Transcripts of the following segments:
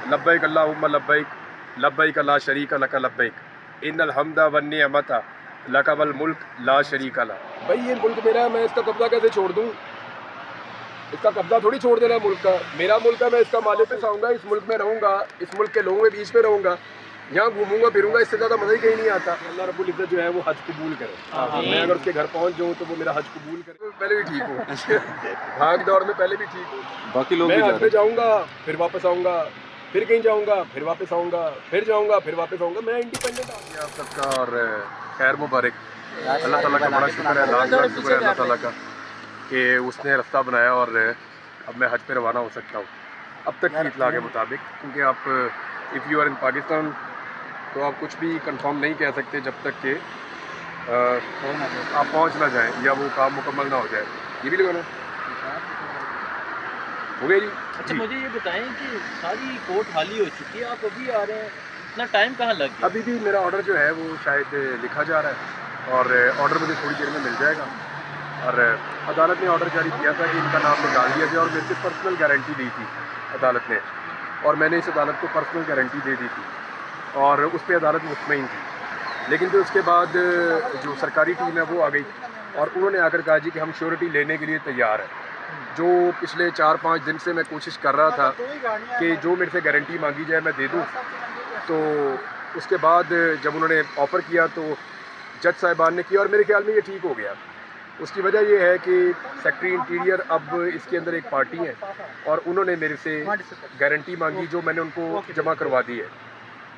लब्बैक अल्लाहुम्मा लब्बैक लब्बैक ला शरीका लक लब्बैक इन्नल हम्दा one निअमता luck वल मुल्क ला शरीका ला। भाई ये मुल्क मेरा है, मैं इसका कब्जा कैसे छोड़ दूँ? इसका कब्जा थोड़ी छोड़ देना है मुल्क का। मेरा मुल्क है, मैं इसका मालिक पे आऊँगा, इस मुल्क में रहूँगा, इस मुल्क के लोगों के बीच में रहूँगा, यहाँ घूमूंगा फिरूंगा, इससे ज़्यादा मज़ा ही कहीं नहीं आता। अल्लाह रब्बुल इज़्ज़त जो है वो हज कबूल करे। मैं अगर उसके घर पहुँच जाऊँ तो वो मेरा हज कबूल करे। तो पहले भी ठीक हूँ भाग दौड़ में पहले भी ठीक हूँ। बाकी लोग मैं भी हज पे जाऊँगा, फिर वापस आऊँगा, फिर कहीं जाऊँगा, फिर वापस आऊँगा, फिर जाऊँगा, फिर वापस आऊँगा। मैं इंडिपेंडेंट आदमी आप सबका, और खैर मुबारक। अल्लाह ताला का बड़ा शुक्र है, लाख लाख शुक्र है अल्लाह ताला का कि उसने रास्ता बनाया और अब मैं हज पे रवाना हो सकता हूँ अब तक की इतला के मुताबिक। क्योंकि आप if you are in Pakistan तो आप कुछ भी कंफर्म नहीं कह सकते जब तक कि आप पहुँच ना जाएं या वो काम मुकम्मल ना हो जाए। ये भी लगाना हो गया जी। अच्छा मुझे ये बताएं कि सारी कोर्ट खाली हो चुकी है, आप अभी आ रहे हैं, इतना टाइम कहाँ लग गया? अभी भी मेरा ऑर्डर जो है वो शायद लिखा जा रहा है और ऑर्डर मुझे थोड़ी देर में मिल जाएगा। और अदालत ने ऑर्डर जारी किया था कि इनका नाम निकाल दिया जाए और मेरे से पर्सनल गारंटी दी थी अदालत ने, और मैंने इस अदालत को पर्सनल गारंटी दे दी थी और उस पर अदालत मुतमईन थी। लेकिन फिर उसके बाद जो सरकारी टीम है वो आ गई और उन्होंने आकर कहा जी कि हम श्योरिटी लेने के लिए तैयार हैं। जो पिछले 4-5 दिन से मैं कोशिश कर रहा था कि जो मेरे से गारंटी मांगी जाए मैं दे दूँ, तो उसके बाद जब उन्होंने ऑफ़र किया तो जज साहिबान ने किया और मेरे ख्याल में ये ठीक हो गया। उसकी वजह ये है कि सेक्रेटरी इंटीरियर अब इसके अंदर एक पार्टी है और उन्होंने मेरे से गारंटी मांगी जो मैंने उनको जमा करवा दी है।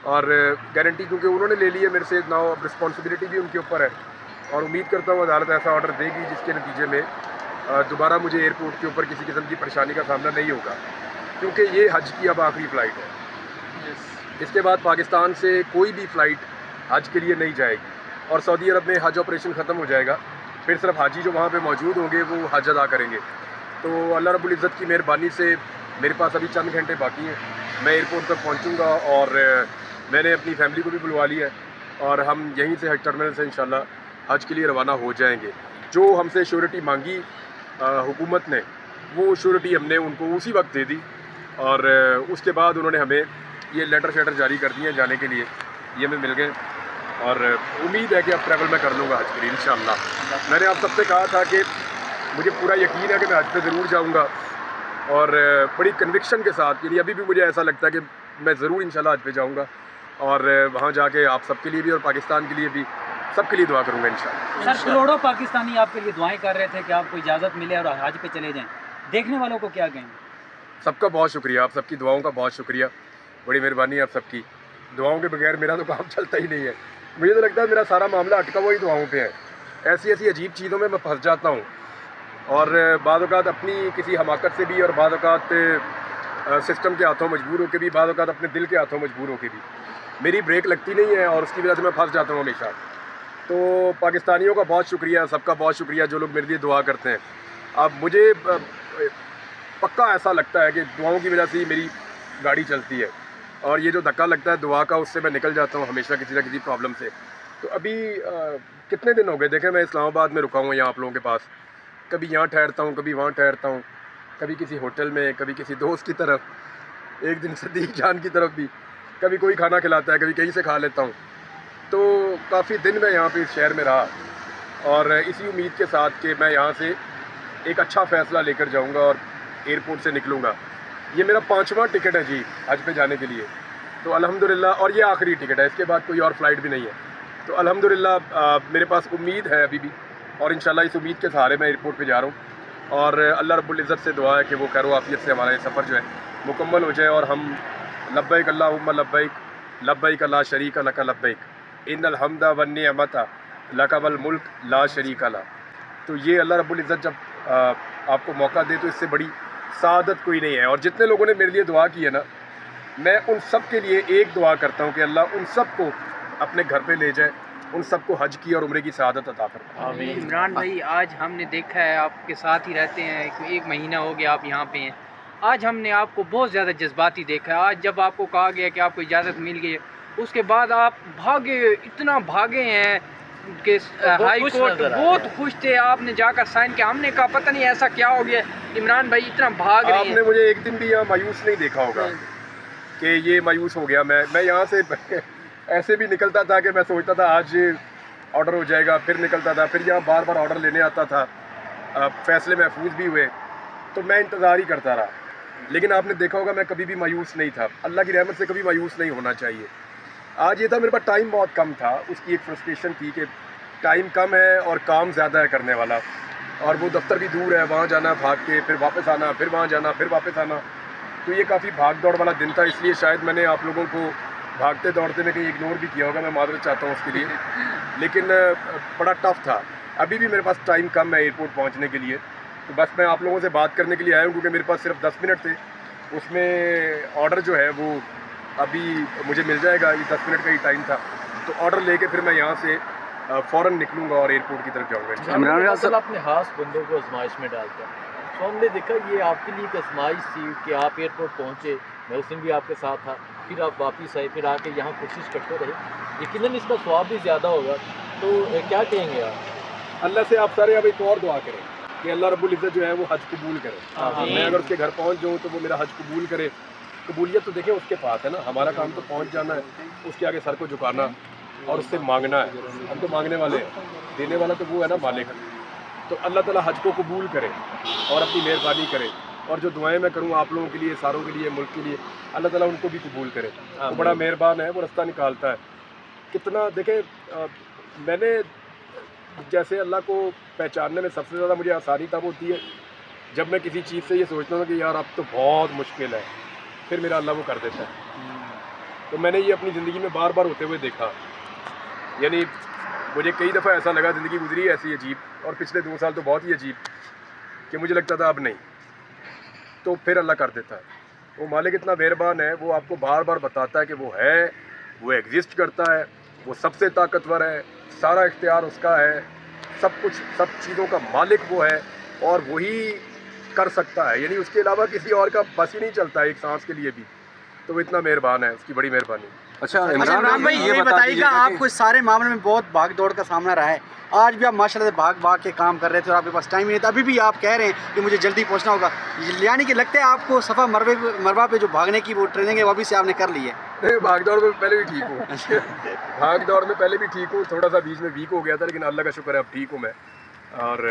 और गारंटी क्योंकि उन्होंने ले ली है मेरे से, नाउ अब रिस्पॉन्सिबिलिटी भी उनके ऊपर है और उम्मीद करता हूँ अदालत ऐसा ऑर्डर देगी जिसके नतीजे में दोबारा मुझे एयरपोर्ट के ऊपर किसी किस्म की परेशानी का सामना नहीं होगा, क्योंकि ये हज की अब आखिरी फ़्लाइट है। इसके बाद पाकिस्तान से कोई भी फ़्लाइट हज के लिए नहीं जाएगी और सऊदी अरब में हज ऑपरेशन ख़त्म हो जाएगा। फिर सिर्फ हाजी जो वहाँ पे मौजूद होंगे वो हज अदा करेंगे। तो अल्लाह रब्बुल इज़्ज़त की मेहरबानी से मेरे पास अभी चंद घंटे बाकी हैं, मैं एयरपोर्ट तक पहुँचूँगा और मैंने अपनी फैमिली को भी बुलवा लिया है और हम यहीं से हज टर्मिनल से इंशाल्लाह हज के लिए रवाना हो जाएंगे। जो हमसे श्योरिटी मांगी हुकूमत ने वो श्योरिटी हमने उनको उसी वक्त दे दी और उसके बाद उन्होंने हमें ये लेटर शेटर जारी कर दिए जाने के लिए, ये हमें मिल गए और उम्मीद है कि अब ट्रैवल मैं कर लूँगा हज के लिए इंशाअल्लाह। मैंने आप सबसे कहा था कि मुझे पूरा यकीन है कि मैं हज पे ज़रूर जाऊँगा और बड़ी कन्विक्शन के साथ, यानी अभी भी मुझे ऐसा लगता है कि मैं ज़रूर इंशाल्लाह हज पे जाऊँगा और वहाँ जाके आप सबके लिए भी और पाकिस्तान के लिए भी सबके लिए दुआ करूँगा इंशाल्लाह। सर करोड़ों पाकिस्तानी आपके लिए दुआएं कर रहे थे कि आपको इजाज़त मिले और हज पे चले जाएं, देखने वालों को क्या कहेंगे? सबका बहुत शुक्रिया, आप सबकी दुआओं का बहुत शुक्रिया, बड़ी मेहरबानी आप सबकी। दुआओं के बगैर मेरा तो काम चलता ही नहीं है। मुझे तो लगता है मेरा सारा मामला अटका हुआ ही दुआओं पे है। ऐसी ऐसी अजीब चीज़ों में मैं फंस जाता हूँ और बाद औक़ात अपनी किसी हमाकत से भी और बाद औक़ात सिस्टम के हाथों मजबूर होकर भी, बाद औक़ात अपने दिल के हाथों मजबूर होकर भी मेरी ब्रेक लगती नहीं है और उसकी वजह से मैं फंस जाता हूँ हमेशा। तो पाकिस्तानियों का बहुत शुक्रिया, सबका बहुत शुक्रिया जो लोग मेरे लिए दुआ करते हैं। अब मुझे पक्का ऐसा लगता है कि दुआओं की वजह से ही मेरी गाड़ी चलती है और ये जो धक्का लगता है दुआ का, उससे मैं निकल जाता हूँ हमेशा किसी न किसी प्रॉब्लम से। तो अभी कितने दिन हो गए, देखें मैं इस्लामाबाद में रुका हूँ यहाँ आप लोगों के पास, कभी यहाँ ठहरता हूँ, कभी वहाँ ठहरता हूँ, कभी किसी होटल में, कभी किसी दोस्त की तरफ, एक दिन सदीक जान की तरफ भी, कभी कोई खाना खिलाता है, कभी कहीं से खा लेता हूँ। तो काफ़ी दिन मैं यहाँ पे इस शहर में रहा और इसी उम्मीद के साथ कि मैं यहाँ से एक अच्छा फ़ैसला लेकर जाऊँगा और एयरपोर्ट से निकलूँगा। ये मेरा 5वां टिकट है जी हज पे जाने के लिए, तो अल्हम्दुलिल्लाह, और ये आखिरी टिकट है, इसके बाद कोई और फ़्लाइट भी नहीं है। तो अल्हम्दुलिल्लाह मेरे पास उम्मीद है अभी भी और इंशाल्लाह इस उम्मीद के सहारे मैं एयरपोर्ट पे जा रहा हूँ और अल्लाह रब्बुल इज़्ज़त से दुआ है कि वो खैर आफियत से हमारा ये सफ़र जो है मुकम्मल हो जाए और हम लब्बैक अल्लाहुम्मा लब्बैक लब्बैक ला शरीका लक लब्बैक इन्नल हम्दा वन निअमता लक वल मुल्क ला शरीका ला। तो ये अल्लाह रब्बुल इज़्ज़त जब आपको मौका दे तो इससे बड़ी सादत कोई नहीं है। और जितने लोगों ने मेरे लिए दुआ की है ना, मैं उन सब के लिए एक दुआ करता हूँ कि अल्लाह उन सब को अपने घर पे ले जाए, उन सबको हज की और उम्रे की सआदत अता फरमाए। इमरान भाई, आज हमने देखा है आपके साथ ही रहते हैं, एक महीना हो गया आप यहाँ पे हैं, आज हमने आपको बहुत ज़्यादा जज्बाती देखा है। आज जब आपको कहा गया कि आपको इजाज़त मिल गई है, उसके बाद आप भागे, इतना भागे हैं कि हाई कोर्ट बहुत खुश थे, आपने जाकर साइन किया। हमने कहा पता नहीं ऐसा क्या हो गया, इमरान भाई इतना भाग रहे हैं। आपने मुझे एक दिन भी यहाँ मायूस नहीं देखा होगा। کہ یہ مایوس ہو گیا میں یہاں سے ایسے بھی نکلتا تھا کہ میں سوچتا تھا آج آرڈر ہو جائے گا، پھر نکلتا تھا، پھر یہاں بار بار آرڈر لینے آتا تھا، فیصلے محفوظ بھی ہوئے، تو میں انتظار ہی کرتا رہا. لیکن آپ نے دیکھا ہوگا میں کبھی بھی مایوس نہیں تھا، اللہ کی رحمت سے کبھی مایوس نہیں ہونا چاہیے. آج یہ تھا میرے پاس ٹائم بہت کم تھا، اس کی ایک فرسٹریشن تھی کہ ٹائم کم ہے اور کام زیادہ ہے کرنے والا، اور وہ دفتر بھی دور ہے، وہاں جانا بھاگ کے، پھر واپس آنا، پھر وہاں جانا، پھر واپس آنا. تو یہ کافی بھاگ دوڑ والا دن تھا، اس لیے شاید میں نے آپ لوگوں کو بھاگتے دوڑتے میں کہیں اگنور بھی کیا ہوگا، میں معذرت چاہتا ہوں اس کے لیے. لیکن بڑا ٹف تھا. ابھی بھی میرے پاس ٹائم کم ہے ایئرپورٹ پہنچنے کے لیے، تو بس میں آپ لوگوں سے بات کرنے کے لیے آیا ہوں کیونکہ میرے پاس صرف 10 منٹ تھے. اس میں آرڈر جو ہے وہ ابھی مجھے مل جائے گا، یہ 10 منٹ کا ہی ٹائم تھا، تو آرڈر لے کے پھر میں یہاں سے فوراً نکلوں گا اور ایئرپورٹ کی طرف جاؤں گا. عمران ریاض صاحب اپنے خاص بندوں کو آزمائش میں ڈالتا ہے، تو ہم نے دیکھا یہ آپ کے لیے ایک آزمائش تھی کہ آپ ایئرپورٹ پہنچے، میں اس دن بھی آپ کے ساتھ تھا، پھر آپ واپس آئے، پھر آ کے یہاں کوشش کرتے رہے. یقیناً اس کا ثواب بھی زیادہ ہوگا، تو کیا کہیں گے آپ؟ اللہ سے آپ سارے اب ایک اور دعا کریں کہ اللہ رب العزت جو ہے وہ حج قبول کرے. میں اگر اس کے گھر پہنچ جاؤں تو وہ میرا حج قبول کرے. قبولیت تو دیکھیں اس کے پاس ہے نا، ہمارا کام تو پہنچ جانا ہے، اس کے آگے سر کو جھکانا اور اس سے مانگنا ہے. ہم تو مانگنے والے ہیں، دینے والا تو وہ ہے نا مالک. تو اللہ تعالیٰ حج کو قبول کرے اور اپنی مہربانی کرے، اور جو دعائیں میں کروں آپ لوگوں کے لیے، ساروں کے لیے، ملک کے لیے، اللہ تعالیٰ ان کو بھی قبول کرے. وہ بڑا مہربان ہے، وہ رستہ نکالتا ہے. کتنا دیکھیں میں نے جیسے اللہ کو پہچاننے میں سب سے زیادہ مجھے آسانی تب ہوتی ہے جب میں کسی چیز سے یہ سوچتا ہوں کہ یار اب تو بہت مشکل ہے، پھر میرا اللہ وہ کر دیتا ہے. تو میں نے یہ اپنی زندگی میں بار بار ہوتے ہوئے دیکھا. یعنی مجھے کئی دفعہ ایسا لگا، زندگی گزری ایسی عجیب، اور پچھلے 2 سال تو بہت ہی عجیب کہ مجھے لگتا تھا اب نہیں، تو پھر اللہ کر دیتا ہے. وہ مالک اتنا مہربان ہے، وہ آپ کو بار بار بتاتا ہے کہ وہ ہے، وہ ایگزسٹ کرتا ہے، وہ سب سے طاقتور ہے، سارا اختیار اس کا ہے، سب کچھ، سب چیزوں کا مالک وہ ہے، اور وہی کر سکتا ہے. یعنی اس کے علاوہ کسی اور کا بس ہی نہیں چلتا ہے ایک سانس کے لیے بھی. تو وہ اتنا مہربان ہے، اس کی بڑی مہربانی. اچھا عمران بھائی یہ بتائیے گا، آپ کو سارے معاملے میں بہت بھاگ دوڑ کا سامنا رہا ہے، آج بھی آپ ماشاء اللہ سے بھاگ کے کام کر رہے تھے اور آپ کے پاس ٹائم نہیں تھا، ابھی بھی آپ کہہ رہے ہیں کہ مجھے جلدی پہنچنا ہوگا، یعنی کہ لگتا ہے آپ کو صفا مروہ پہ جو بھاگنے کی وہ ٹریننگ ہے وہ بھی سے آپ نے کر لی ہے؟ بھاگ دوڑ میں پہلے بھی ٹھیک ہوں، بھاگ دوڑ میں پہلے بھی ٹھیک ہوں، تھوڑا سا بیچ میں ویک ہو گیا تھا، لیکن اللہ کا شکر ہے اب ٹھیک ہوں میں. اور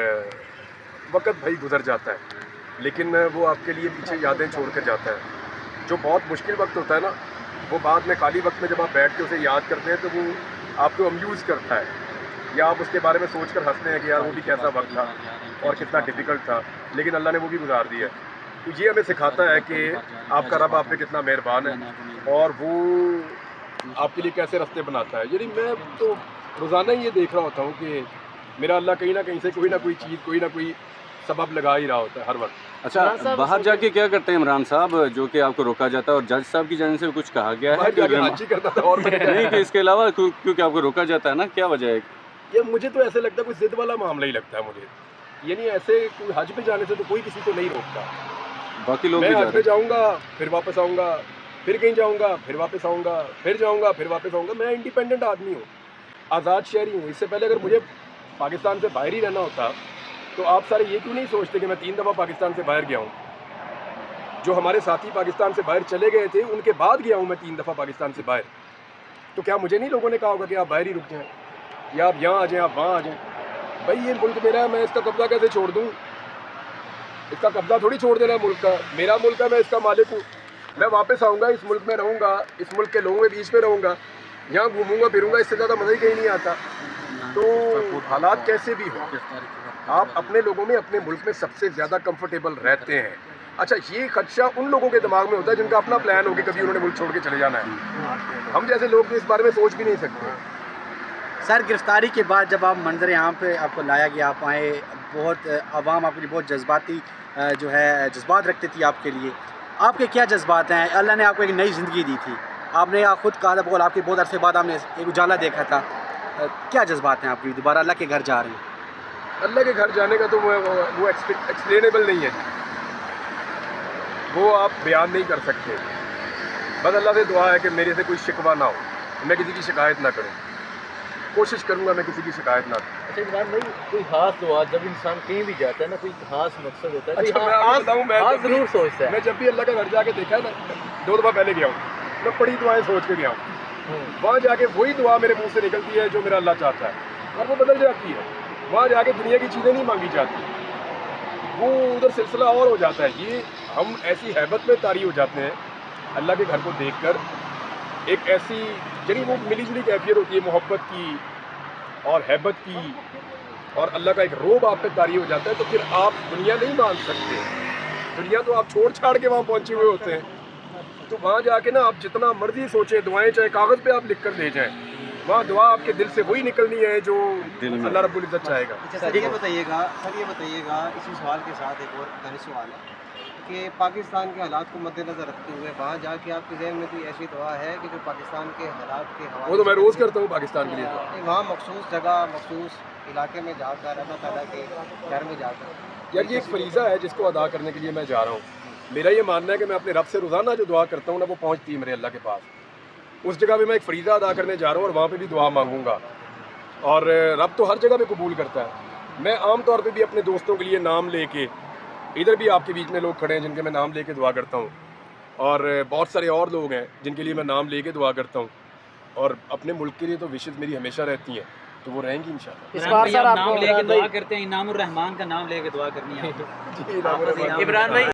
وقت بھائی گزر جاتا ہے، لیکن وہ آپ کے لیے پیچھے یادیں چھوڑ کر جاتا ہے. جو بہت مشکل وقت ہوتا ہے نا، وہ بعد میں خالی وقت میں جب آپ بیٹھ کے اسے یاد کرتے ہیں تو وہ آپ کو امیوز کرتا ہے، یا آپ اس کے بارے میں سوچ کر ہنستے ہیں کہ یار وہ بھی کیسا وقت تھا اور کتنا ڈیفیکلٹ تھا، لیکن اللہ نے وہ بھی گزار دیا. تو یہ ہمیں سکھاتا ہے کہ آپ کا رب آپ پہ کتنا مہربان ہے اور وہ آپ کے لیے کیسے راستے بناتا ہے. یعنی میں تو روزانہ ہی یہ دیکھ رہا ہوتا ہوں کہ میرا اللہ کہیں نہ کہیں سے کوئی نہ کوئی چیز، کوئی نہ کوئی سبب لگا ہی رہا ہوتا ہے ہر وقت. اچھا باہر جا کے کیا کرتے ہیں عمران صاحب جو کہ آپ کو روکا جاتا ہے، اور جج صاحب کی جانب سے کچھ کہا گیا ہے باہر جا کے حج ہی کرتا تھا اور نہیں کہ اس کے علاوہ کیونکہ آپ کو روکا جاتا ہے نا، کیا وجہ ہے؟ یہ مجھے تو ایسے لگتا ہے کوئی ضد والا معاملہ ہی لگتا ہے مجھے. یعنی ایسے کوئی حج پہ جانے سے تو کوئی کسی کو نہیں روکتا. باقی لوگ میں بھی حج پہ جاؤں گا، پھر واپس آؤں گا، پھر کہیں جاؤں گا، پھر واپس آؤں گا، پھر جاؤں گا، پھر واپس آؤں گا. میں انڈیپینڈنٹ آدمی ہوں، آزاد شہری ہوں. اس سے پہلے اگر مجھے پاکستان سے باہر ہی رہنا ہوتا تو آپ سارے یہ کیوں نہیں سوچتے کہ میں 3 دفعہ پاکستان سے باہر گیا ہوں. جو ہمارے ساتھی پاکستان سے باہر چلے گئے تھے ان کے بعد گیا ہوں میں 3 دفعہ پاکستان سے باہر. تو کیا مجھے نہیں لوگوں نے کہا ہوگا کہ آپ باہر ہی رک جائیں، یا آپ یہاں آ جائیں، آپ وہاں آ جائیں؟ بھائی یہ ملک میرا ہے، میں اس کا قبضہ کیسے چھوڑ دوں؟ اس کا قبضہ تھوڑی چھوڑ دینا ہے ملک کا. میرا ملک ہے، میں اس کا مالک ہوں. میں واپس آؤں گا، اس ملک میں رہوں گا، اس ملک کے لوگوں کے بیچ میں رہوں گا، یہاں گھوموں گا پھروں گا، اس سے زیادہ مزہ ہی کہیں نہیں آتا. تو حالات کیسے بھی ہوں، آپ اپنے لوگوں میں، اپنے ملک میں سب سے زیادہ کمفرٹیبل رہتے ہیں. اچھا یہ خدشہ ان لوگوں کے دماغ میں ہوتا ہے جن کا اپنا پلان ہو کہ کبھی انہوں نے ملک چھوڑ کے چلے جانا ہے. ہم جیسے لوگ تو اس بارے میں سوچ بھی نہیں سکتے. سر گرفتاری کے بعد جب آپ منظر یہاں پہ آپ کو لایا گیا، آپ آئے، بہت عوام آپ کے لیے بہت جذباتی جو ہے جذبات رکھتی تھی آپ کے لیے، آپ کے کیا جذبات ہیں؟ اللہ نے آپ کو ایک نئی زندگی دی تھی، آپ نے خود کہا تھا بول آپ کے بہت عرصے بعد آپ نے ایک اجالا دیکھا تھا، کیا جذبات ہیں آپ کی؟ دوبارہ اللہ کے گھر جا رہے ہیں. اللہ کے گھر جانے کا تو وہ ایکسپلینیبل نہیں ہے، وہ آپ بیان نہیں کر سکتے. بس اللہ سے دعا ہے کہ میرے سے کوئی شکوہ نہ ہو، میں کسی کی شکایت نہ کروں. کوشش کروں گا میں کسی کی شکایت نہ کروں. اچھا عمران بھائی کوئی خاص دعا جب انسان کہیں بھی جاتا ہے نا، کوئی خاص مقصد ہوتا ہے، اچھا میں آپ کو بتاؤں، خاص ضرور سوچتا ہے. میں جب بھی اللہ کا گھر جا کے دیکھا ہے نا، 2 دفعہ پہلے گیا ہوں. मैं बड़ी दुआएं सोच के गया हूँ, वहाँ जाके वही दुआ मेरे मुंह से निकलती है जो मेरा अल्लाह चाहता है और वो बदल जाती है। वहाँ जाके दुनिया की चीज़ें नहीं मांगी जाती, वो उधर सिलसिला और हो जाता है। ये हम ऐसी हैबत में तारी हो जाते हैं अल्लाह के घर को देखकर, एक ऐसी जनी वो मिली जुली कैफियत होती है मोहब्बत की और हैबत की, और अल्लाह का एक रोब आप पे तारी हो जाता है, तो फिर आप दुनिया नहीं मान सकते। दुनिया तो आप छोड़ छाड़ के वहाँ पहुँचे हुए होते हैं, तो वहाँ जाके ना आप जितना मर्जी सोचें दुआएं, चाहे कागज़ पे आप लिख कर ले जाएं, वहाँ दुआ आपके दिल से वही निकलनी है जो अल्लाह रब्बुल इज़्ज़त चाहेगा। अच्छा सर ये बताइएगा इसी सवाल के साथ एक और तनी सवाल है कि पाकिस्तान के हालात को मद्देनज़र रखते हुए वहाँ जाके आपके ज़हन में कोई ऐसी दुआ है कि जो पाकिस्तान के हालात के हवाले वो तो मैं से- रोज़ करता हूँ पाकिस्तान के लिए दुआ। नहीं, वहाँ मखसूस जगह मखसूस इलाके में जाकर अल्लाह ताला के घर में जाकर यार ये एक फरीज़ा है जिसको अदा करने के लिए मैं जा रहा हूँ। मेरा ये मानना है कि मैं अपने रब से रोज़ाना जो दुआ करता हूँ ना, वो पहुँचती है मेरे अल्लाह के पास। उस जगह पे मैं एक फरीज़ा अदा करने जा रहा हूँ और वहाँ पे भी दुआ मांगूंगा, और रब तो हर जगह पे कबूल करता है। मैं आम तौर पे भी अपने दोस्तों के लिए नाम लेके, इधर भी आपके बीच में लोग खड़े हैं जिनके मैं नाम लेके दुआ करता हूँ, और बहुत सारे और लोग हैं जिनके लिए मैं नाम लेके दुआ करता हूँ, और अपने मुल्क के लिए तो विशेष मेरी हमेशा रहती हैं, तो वो रहेंगी इंशाल्लाह। इस बार सर आप नाम लेके दुआ करते हैं, इनामुर रहमान का नाम लेके दुआ करनी है। जी, इनामुर रहमान। इमरान भाई